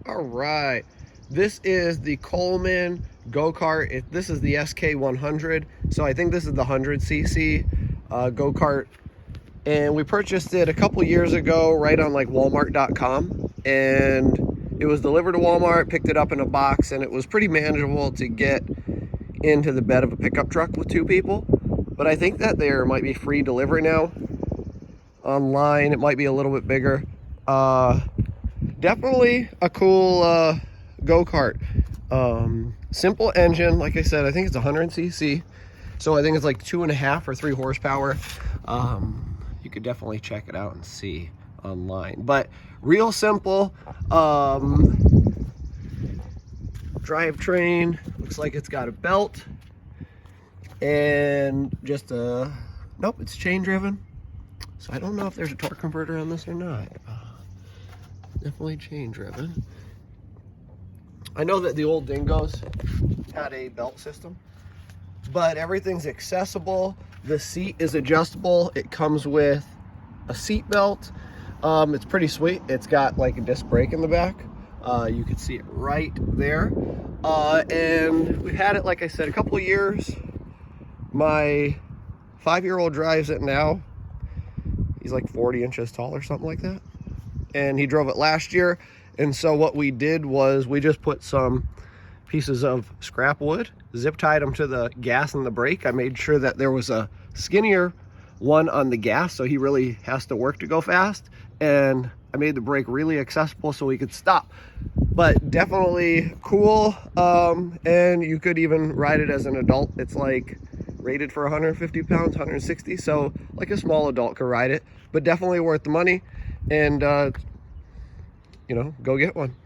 All right, this is the Coleman Go Kart. This is the SK100, so I think this is the 100cc Go Kart, and we purchased it a couple years ago right on like Walmart.com, and it was delivered to Walmart, picked it up in a box, and it was pretty manageable to get into the bed of a pickup truck with two people. But I think that there might be free delivery now online. It might be a little bit bigger. Definitely a cool go-kart. Simple engine, like I said, I think it's 100cc, so I think it's like 2.5 or 3 horsepower. You could definitely check it out and see online, but real simple. Drivetrain looks like it's got a belt and just a, nope, it's chain driven, so I don't know if there's a torque converter on this or not. Definitely chain driven. I know that the old Dingos had a belt system, but everything's accessible. The seat is adjustable. It comes with a seat belt. It's pretty sweet. It's got like a disc brake in the back. You can see it right there. And we've had it, like I said, a couple of years. My 5-year-old drives it now. He's like 40 inches tall or something like that. And he drove it last year. And so what we did was we just put some pieces of scrap wood, zip tied them to the gas and the brake. I made sure that there was a skinnier one on the gas, so he really has to work to go fast. And I made the brake really accessible so he could stop. But definitely cool. And you could even ride it as an adult. It's like rated for 150 pounds, 160. So like a small adult could ride it, but definitely worth the money. And you know, go get one.